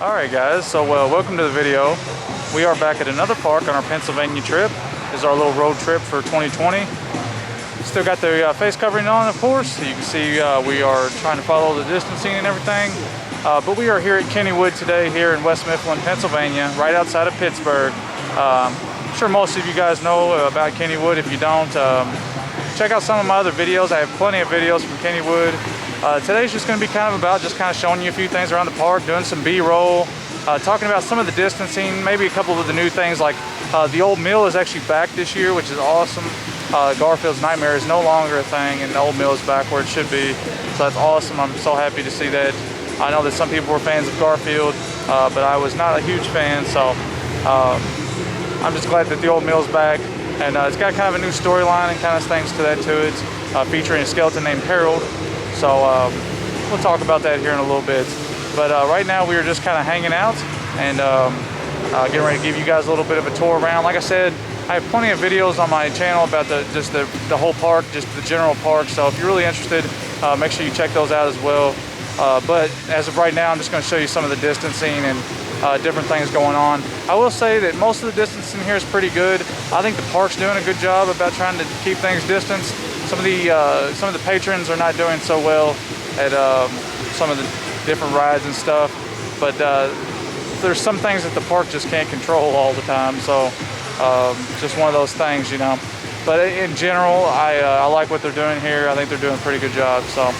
Alright guys, so welcome to the video. We are back at another park on our Pennsylvania trip. This is our little road trip for 2020. Still got the face covering on, of course. You can see we are trying to follow the distancing and everything. But we are here at Kennywood today, here in West Mifflin, Pennsylvania, right outside of Pittsburgh. I'm sure most of you guys know about Kennywood. If you don't, check out some of my other videos. I have plenty of videos from Kennywood. Today's just going to be kind of showing you a few things around the park, doing some B-roll, talking about some of the distancing, maybe a couple of the new things, like the old mill is actually back this year, which is awesome. Garfield's Nightmare is no longer a thing, and the old mill is back where it should be. So that's awesome. I'm so happy to see that. I know that some people were fans of Garfield, but I was not a huge fan, so I'm just glad that the old mill's back. And it's got kind of a new storyline and kind of things to it, featuring a skeleton named Harold. So we'll talk about that here in a little bit. But right now we are just kind of hanging out and getting ready to give you guys a little bit of a tour around. Like I said, I have plenty of videos on my channel about the whole park, just the general park. So if you're really interested, make sure you check those out as well. But as of right now, I'm just going to show you some of the distancing and different things going on. I will say that most of the distancing here is pretty good. I think the park's doing a good job about trying to keep things distanced. Some of the patrons are not doing so well at some of the different rides and stuff, but there's some things that the park just can't control all the time. So just one of those things, you know. But in general, I like what they're doing here. I think they're doing a pretty good job. So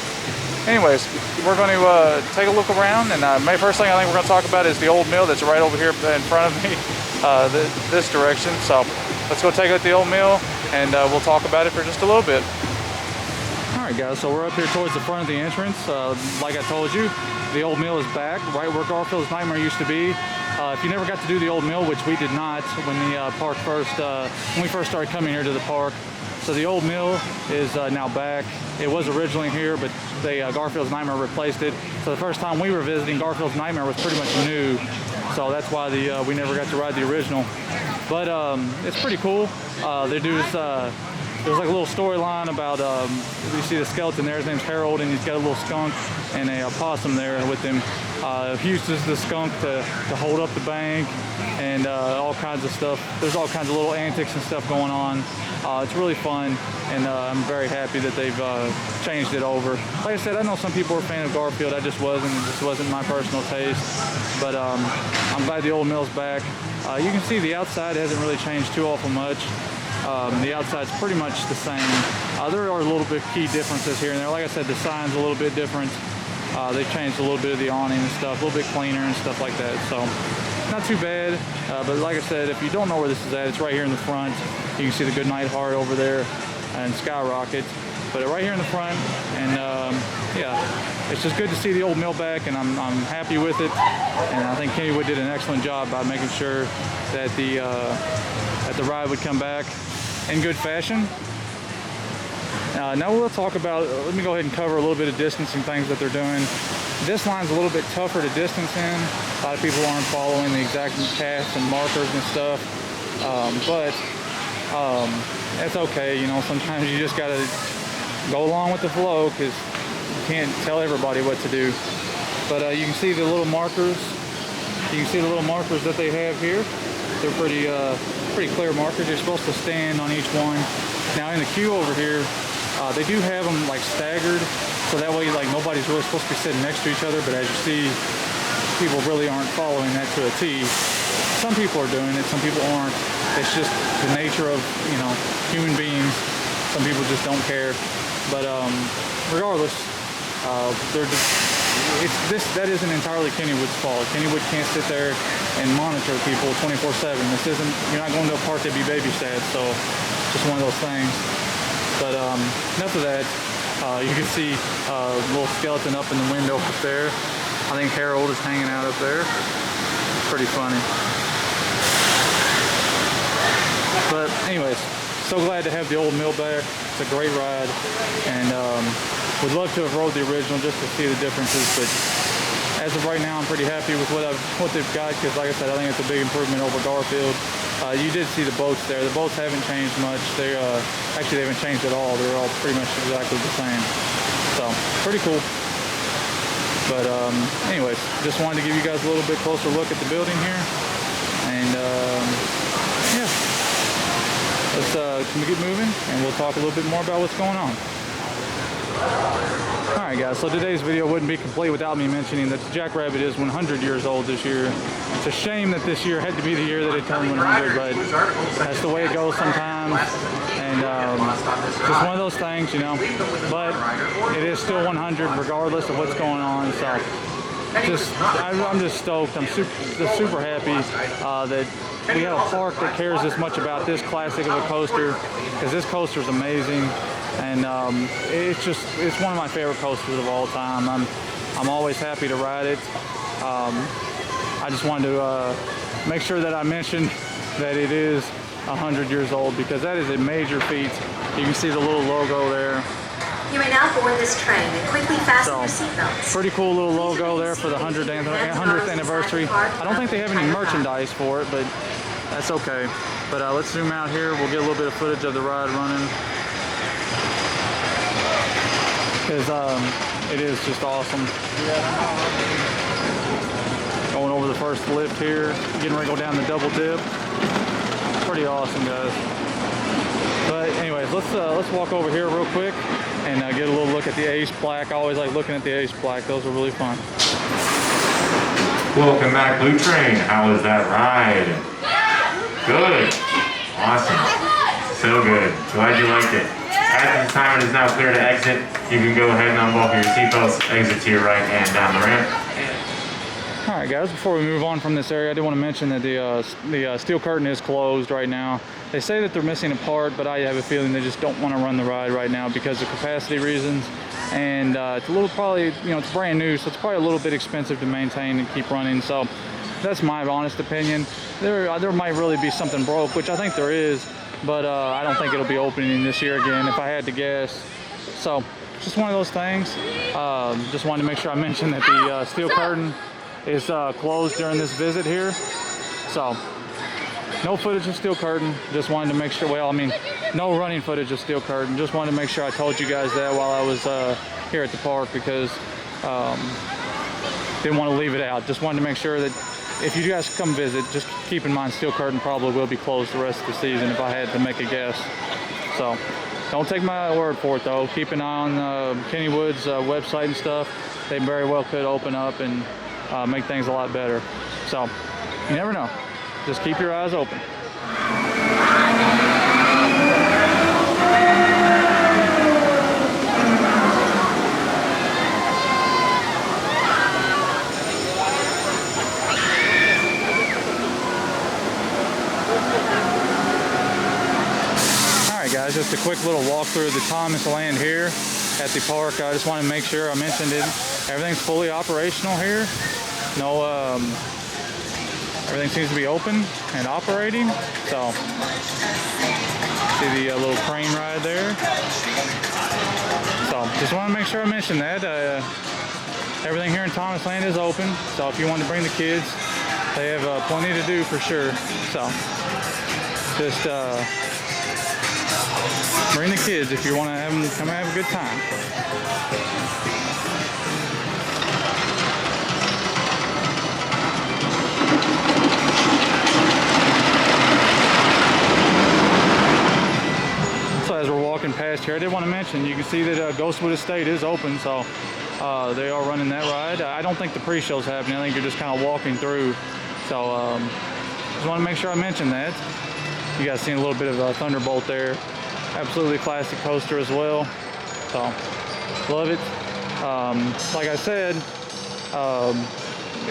anyways, we're going to take a look around, and the first thing I think we're going to talk about is the old mill that's right over here in front of me, this direction. So let's go take a look at the old mill, and we'll talk about it for just a little bit. Alright guys, so we're up here towards the front of the entrance. Like I told you, the old mill is back, right where Garfield's Nightmare used to be. If you never got to do the old mill, which we did not when the park when we first started coming here to the park. So the old mill is now back. It was originally here, but Garfield's Nightmare replaced it. So the first time we were visiting, Garfield's Nightmare was pretty much new. So that's why we never got to ride the original. But it's pretty cool. There's like a little storyline about, you see the skeleton there, his name's Harold, and he's got a little skunk and a possum there with him. He uses the skunk to hold up the bank and all kinds of stuff. There's all kinds of little antics and stuff going on. It's really fun, and I'm very happy that they've changed it over. Like I said, I know some people are a fan of Garfield. I just wasn't. It just wasn't my personal taste. But I'm glad the old mill's back. You can see the outside hasn't really changed too awful much. The outside's pretty much the same. There are a little bit key differences here and there. Like I said, the sign's a little bit different. They've changed a little bit of the awning and stuff, a little bit cleaner and stuff like that. So not too bad. But like I said, if you don't know where this is at, it's right here in the front. You can see the Goodnight Heart over there and Skyrocket. But right here in the front, and yeah, it's just good to see the old mill back, and I'm happy with it. And I think Kennywood did an excellent job by making sure that the ride would come back in good fashion. Now we'll talk about, let me go ahead and cover a little bit of distancing things that they're doing. This line's a little bit tougher to distance in. A lot of people aren't following the exact paths and markers and stuff, but it's okay. You know, sometimes you just gotta go along with the flow, because you can't tell everybody what to do. But you can see the little markers. You can see the little markers that they have here. They're pretty clear markers. You're supposed to stand on each one. Now in the queue over here, they do have them like staggered, so that way like nobody's really supposed to be sitting next to each other. But as you see, people really aren't following that to a T. Some people are doing it, some people aren't. It's just the nature of, you know, human beings. Some people just don't care. But regardless, that isn't entirely Kennywood's fault. Kennywood can't sit there and monitor people 24/7. You're not going to a park to be babysat, so just one of those things. But enough of that. You can see a little skeleton up in the window up there. I think Harold is hanging out up there. Pretty funny. But anyways, so glad to have the old mill back. It's a great ride, and would love to have rode the original just to see the differences. But as of right now, I'm pretty happy with what they've got, because like I said, I think it's a big improvement over Garfield. You did see the boats there. The boats haven't changed much. Actually, they haven't changed at all. They're all pretty much exactly the same. So pretty cool. But anyways, just wanted to give you guys a little bit closer look at the building here. And yeah, let's get moving and we'll talk a little bit more about what's going on. Alright guys, so today's video wouldn't be complete without me mentioning that the Jackrabbit is 100 years old this year. It's a shame that this year had to be the year that it turned 100, but that's the way it goes sometimes. And just one of those things, you know. But it is still 100 regardless of what's going on. So I'm just stoked. I'm super happy that we have a park that cares this much about this classic of a coaster, because this coaster is amazing. And it's one of my favorite coasters of all time. I'm always happy to ride it. I just wanted to make sure that I mentioned that it is 100 years old, because that is a major feat. You can see the little logo there. You may now board this train and quickly fasten your seatbelts. Pretty cool little logo there for the 100th anniversary. I don't think they have any merchandise for it, but that's okay. But let's zoom out here. We'll get a little bit of footage of the ride running, because it is just awesome. Going over the first lift here, getting ready to go down the double dip. Pretty awesome, guys. But anyways, let's walk over here real quick and get a little look at the Ace plaque. I always like looking at the Ace plaque. Those are really fun. Welcome back, Blue Train. How was that ride? Good. Awesome. So good. Glad you liked it. As the timer is now clear to exit, you can go ahead and unbuckle your seatbelts, exit to your right and down the ramp. Alright guys, before we move on from this area, I did want to mention that the steel curtain is closed right now. They say that they're missing a part, but I have a feeling they just don't want to run the ride right now because of capacity reasons. And it's a little, probably, you know, it's brand new, so it's probably a little bit expensive to maintain and keep running. So that's my honest opinion. There might really be something broke, which I think there is, but I don't think it'll be opening this year again, if I had to guess. So just one of those things. Just wanted to make sure I mentioned that the steel curtain is closed during this visit here. So no footage of steel curtain. Just wanted to make sure, well, I mean, no running footage of steel curtain. Just wanted to make sure I told you guys that while I was here at the park, because didn't want to leave it out. Just wanted to make sure that if you guys come visit, just keep in mind steel curtain probably will be closed the rest of the season if I had to make a guess. So don't take my word for it though. Keep an eye on Kennywood's website and stuff. They very well could open up and make things a lot better. So you never know. Just keep your eyes open. Alright guys, just a quick little walkthrough of the Thomas Land here at the park. I just want to make sure I mentioned it. Everything's fully operational here. No, everything seems to be open and operating. So, see the little crane ride there. So, just want to make sure I mention that. Everything here in Thomas Land is open. So, if you want to bring the kids, they have plenty to do for sure. So, just bring the kids if you want to have them come have a good time. As we're walking past here, I did want to mention, you can see that Ghostwood Estate is open, so they are running that ride. I don't think the pre-show's happening. I think you're just kind of walking through. So just want to make sure I mention that. You guys seen a little bit of a Thunderbolt there. Absolutely classic coaster as well. So love it. Like I said,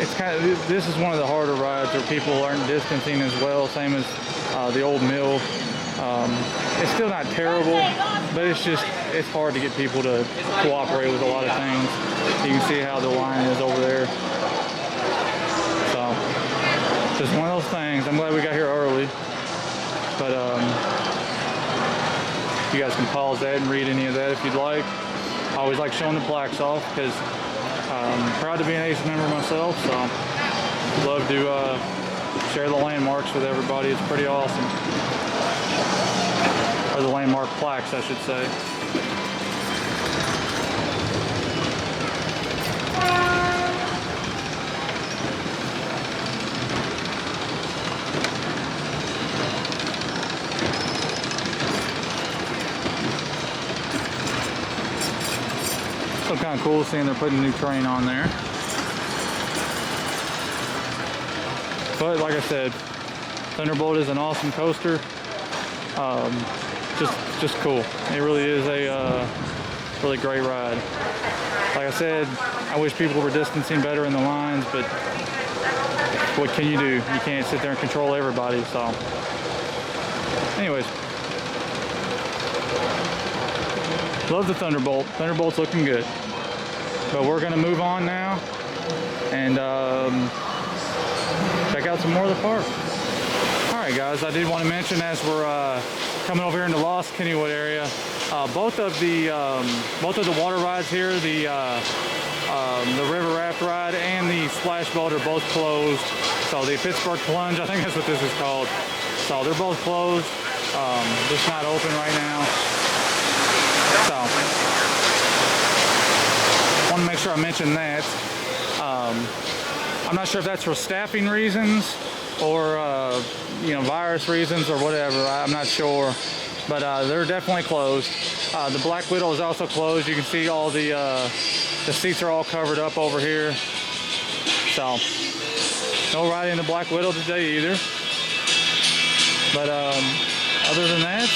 it's kind of, this is one of the harder rides where people aren't distancing as well, same as the old mill. It's still not terrible, but it's hard to get people to cooperate with a lot of things. You can see how the line is over there. So, just one of those things. I'm glad we got here early, but you guys can pause that and read any of that if you'd like. I always like showing the plaques off because I'm proud to be an ACE member myself, so love to share the landmarks with everybody. It's pretty awesome. Or the landmark plaques, I should say. kind of cool seeing they're putting a new train on there. But like I said, Thunderbolt is an awesome coaster. Just cool. It really is a really great ride. Like I said, I wish people were distancing better in the lines, but what can you do? You can't sit there and control everybody. So, anyways, love the Thunderbolt. Thunderbolt's looking good. But we're gonna move on now and check out some more of the park. All right, guys, I did want to mention as we're coming over here in the Lost Kennywood area, both of the water rides here, the river raft ride and the splash boat are both closed. So the Pittsburgh Plunge, I think that's what this is called. So they're both closed. Just not open right now. So I want to make sure I mention that. I'm not sure if that's for staffing reasons or virus reasons or whatever. I'm not sure, but they're definitely closed. The Black Widow is also closed. You can see all the seats are all covered up over here. So no riding the Black Widow today either. But other than that,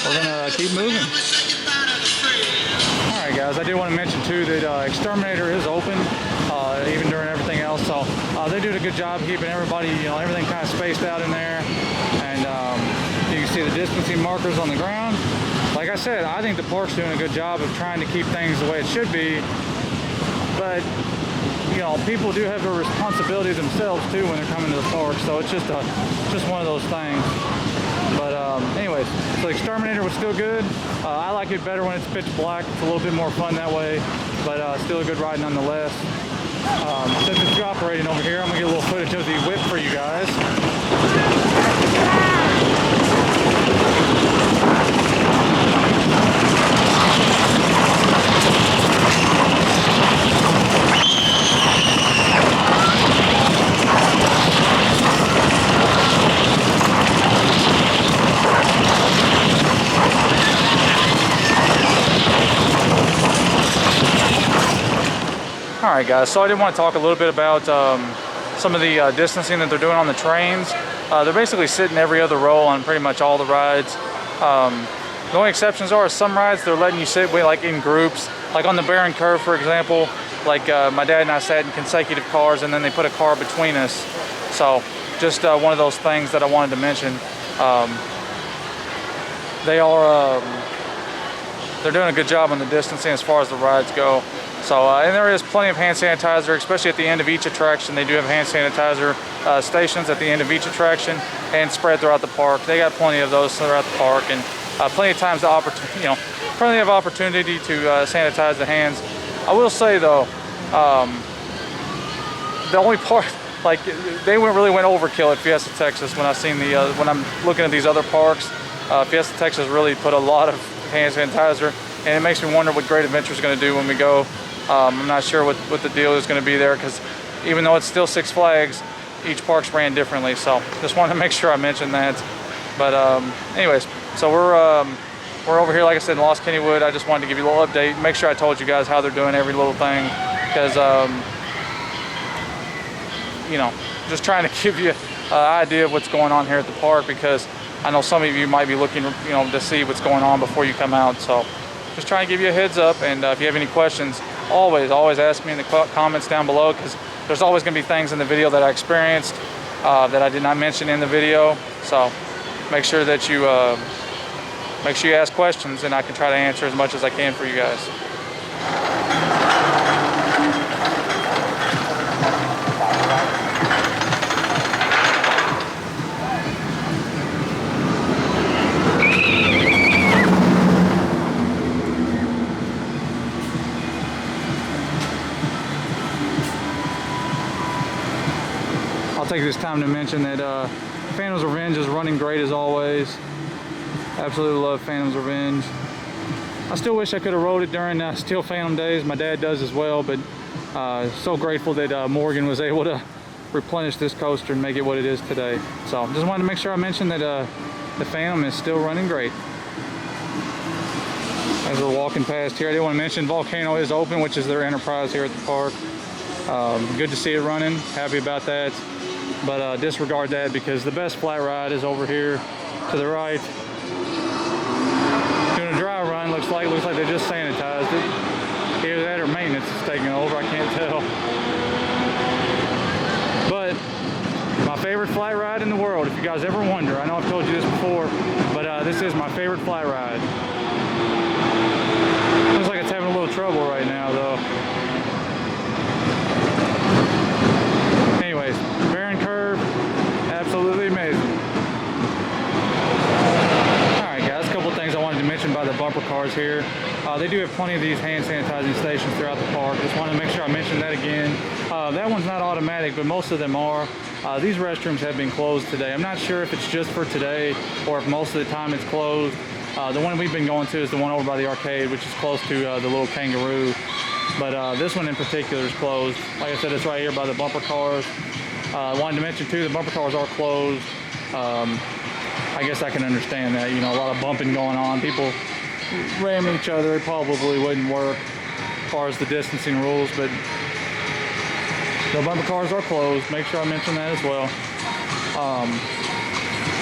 we're gonna keep moving. All right, guys, I do want to mention too that Exterminator is open even during everything else. So they're doing a good job keeping everybody, everything kind of spaced out in there. And you can see the distancing markers on the ground. Like I said, I think the park's doing a good job of trying to keep things the way it should be. But people do have a responsibility themselves too when they're coming to the park. So it's just one of those things. But anyways, so the Exterminator was still good. I like it better when it's pitch black. It's a little bit more fun that way, but still a good ride nonetheless. Since it's operating over here, I'm gonna get a little footage of the whip for you guys. Alright guys, so I did want to talk a little bit about some of the distancing that they're doing on the trains. They're basically sitting every other row on pretty much all the rides. The only exceptions are some rides they're letting you sit with, like in groups. Like on the Barren Curve, for example, like my dad and I sat in consecutive cars and then they put a car between us. So just one of those things that I wanted to mention. They're doing a good job on the distancing as far as the rides go. So, and there is plenty of hand sanitizer, especially at the end of each attraction. They do have hand sanitizer stations at the end of each attraction and spread throughout the park. They got plenty of those throughout the park, and plenty of times plenty of opportunity to sanitize the hands. I will say though, the only part, like they really went overkill at Fiesta Texas when when I'm looking at these other parks. Fiesta Texas really put a lot of hand sanitizer, and it makes me wonder what Great Adventure is going to do when we go. I'm not sure what the deal is going to be there, because even though it's still Six Flags, each park's ran differently. So just wanted to make sure I mentioned that. But anyways, so we're over here, like I said, in Lost Kennywood. I just wanted to give you a little update, make sure I told you guys how they're doing every little thing, because just trying to give you an idea of what's going on here at the park, because I know some of you might be looking, to see what's going on before you come out. So just trying to give you a heads up, and if you have any questions, always ask me in the comments down below, because there's always going to be things in the video that I experienced that I did not mention in the video. So make sure that you ask questions, and I can try to answer as much as I can for you guys. I'll take this time to mention that Phantom's Revenge is running great as always. Absolutely love Phantom's Revenge. I still wish I could have rode it during Steel Phantom days. My dad does as well, but so grateful that Morgan was able to replenish this coaster and make it what it is today. So just wanted to make sure I mentioned that the Phantom is still running great. As we're walking past here, I did want to mention Volcano is open, which is their enterprise here at the park. Good to see it running. Happy about that. But disregard that because the best flat ride is over here to the right. Doing a dry run. Looks like they just sanitized it. Either that or maintenance is taking over. I can't tell. But my favorite flat ride in the world, if you guys ever wonder. I know I've told you this before, but this is my favorite flat ride. Looks like it's having a little trouble right now, though. Anyways, barren curve, absolutely amazing. Alright guys, a couple things I wanted to mention about the bumper cars here. They do have plenty of these hand sanitizing stations throughout the park. Just wanted to make sure I mentioned that again. That one's not automatic, but most of them are. These restrooms have been closed today. I'm not sure if it's just for today or if most of the time it's closed. The one we've been going to is the one over by the arcade, which is close to the little kangaroo. But this one in particular is closed. Like I said, it's right here by the bumper cars. I wanted to mention too, the bumper cars are closed. I guess I can understand that, you know, a lot of bumping going on. People ramming each other, it probably wouldn't work as far as the distancing rules, but the bumper cars are closed. Make sure I mention that as well.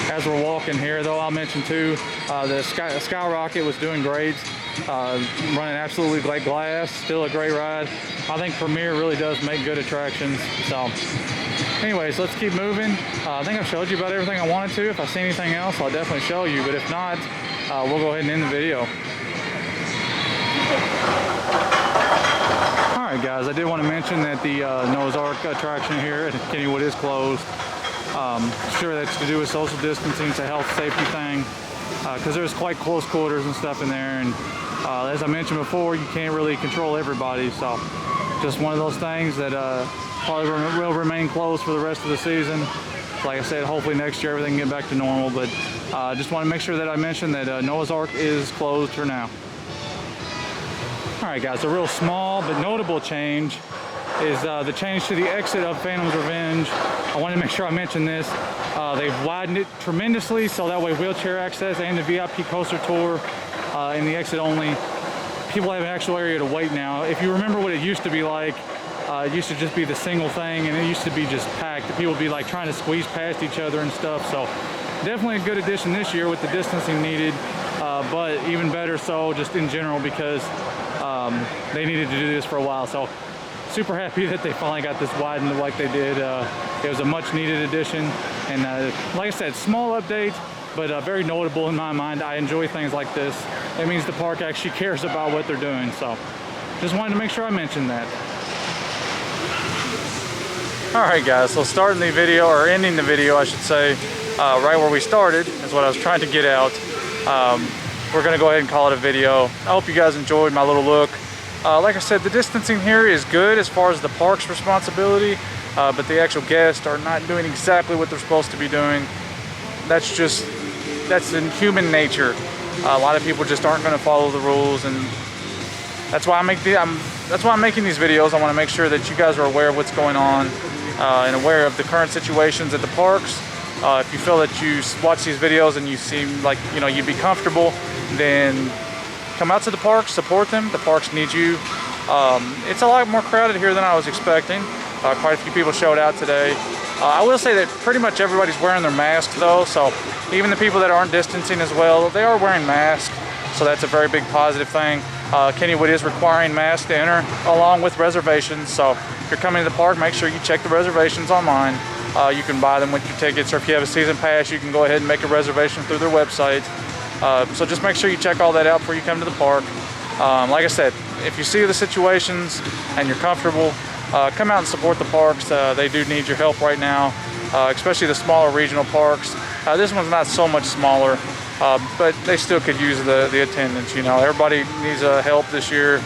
As we're walking here, though, I'll mention too, the Skyrocket was doing great, running absolutely like glass, still a great ride. I think Premier really does make good attractions. So, anyways, let's keep moving. I think I've showed you about everything I wanted to. If I see anything else, I'll definitely show you, but if not, we'll go ahead and end the video. Alright guys, I did want to mention that the Noah's Ark attraction here at Kennywood is closed. Sure, that's to do with social distancing. It's a health safety thing because there's quite close quarters and stuff in there, and as I mentioned before, you can't really control everybody, so just one of those things that probably will remain closed for the rest of the season. Like I said, hopefully next year everything can get back to normal, but just want to make sure that I mention that Noah's Ark is closed for now. Alright guys, a real small but notable change is the change to the exit of Phantom's Revenge. I wanted to make sure I mentioned this. They've widened it tremendously so that way wheelchair access and the VIP coaster tour in the exit only, people have an actual area to wait now. If you remember what it used to be like, it used to just be the single thing and it used to be just packed. People would be like trying to squeeze past each other and stuff. So definitely a good addition this year with the distancing needed, but even better so just in general because they needed to do this for a while. So super happy that they finally got this widened like they did. It was a much needed addition, and like I said, small update, but very notable in my mind. I enjoy things like this. It means the park actually cares about what they're doing, so just wanted to make sure I mentioned that. Alright guys, so starting the video, or ending the video I should say, right where we started is what I was trying to get out. We're going to go ahead and call it a video. I hope you guys enjoyed my little look. Like I said, the distancing here is good as far as the park's responsibility, but the actual guests are not doing exactly what they're supposed to be doing. That's in human nature. A lot of people just aren't going to follow the rules, and that's why I'm making these videos. I want to make sure that you guys are aware of what's going on and aware of the current situations at the parks. If you feel that you watch these videos and you seem like you'd be comfortable, then come out to the parks, support them. The parks need you. It's a lot more crowded here than I was expecting. Quite a few people showed out today. I will say that pretty much everybody's wearing their mask though, so even the people that aren't distancing as well, they are wearing masks, so that's a very big positive thing. Kennywood is requiring masks to enter along with reservations, so if you're coming to the park, make sure you check the reservations online. You can buy them with your tickets, or if you have a season pass, you can go ahead and make a reservation through their website. So just make sure you check all that out before you come to the park. Like I said, if you see the situations and you're comfortable, come out and support the parks. They do need your help right now, especially the smaller regional parks. This one's not so much smaller, but they still could use the attendance. Everybody needs help this year.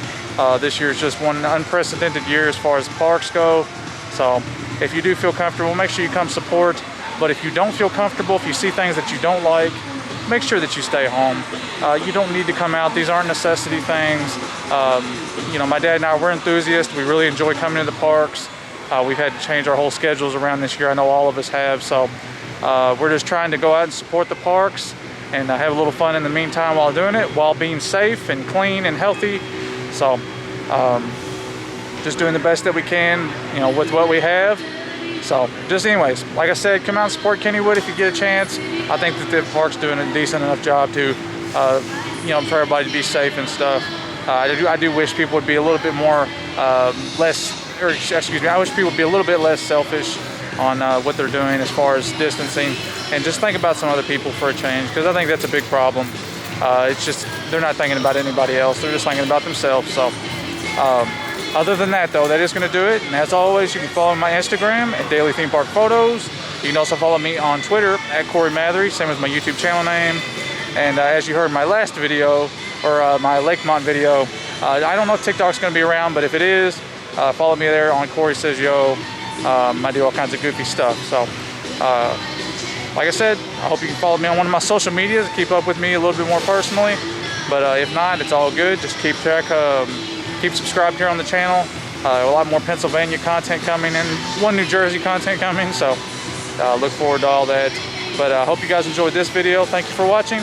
This year is just one unprecedented year as far as parks go. So if you do feel comfortable, make sure you come support. But if you don't feel comfortable, if you see things that you don't like, make sure that you stay home. You don't need to come out. These aren't necessity things. My dad and I, we're enthusiasts. We really enjoy coming to the parks. We've had to change our whole schedules around this year. I know all of us have. So we're just trying to go out and support the parks. and have a little fun in the meantime while doing it, while being safe and clean and healthy. So just doing the best that we can, you know, with what we have. So just anyways, like I said, come out and support Kennywood if you get a chance. I think that the park's doing a decent enough job to, you know, for everybody to be safe and stuff. I do wish people would be a little bit more I wish people would be a little bit less selfish on what they're doing as far as distancing, and just think about some other people for a change, because I think that's a big problem. It's just they're not thinking about anybody else, they're just thinking about themselves. So other than that though, that is going to do it. And as always, you can follow my Instagram at Daily Theme Park Photos. You can also follow me on Twitter at Corey Mathery, same as my YouTube channel name. And as you heard in my last video, or my Lakemont video, I don't know if TikTok's going to be around, but if it is, follow me there on Corey Says Yo. I do all kinds of goofy stuff. So like I said, I hope you can follow me on one of my social medias, keep up with me a little bit more personally. But if not, it's all good. Just keep subscribed here on the channel. A lot more Pennsylvania content coming, and one New Jersey content coming. So look forward to all that. But I hope you guys enjoyed this video. Thank you for watching.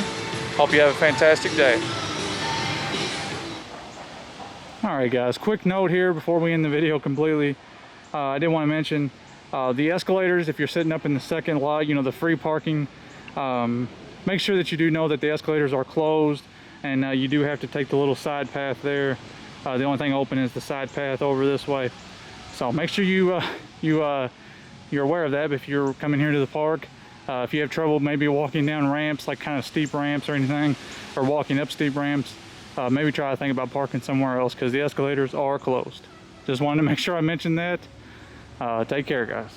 Hope you have a fantastic day. Alright guys, quick note here before we end the video completely. I did want to mention the escalators. If you're sitting up in the second lot, you know, the free parking, make sure that you do know that the escalators are closed, and you do have to take the little side path there. The only thing open is the side path over this way. So make sure you're aware of that if you're coming here to the park. If you have trouble maybe walking down ramps, like kind of steep ramps or anything, or walking up steep ramps, maybe try to think about parking somewhere else, because the escalators are closed. Just wanted to make sure I mentioned that. Take care, guys.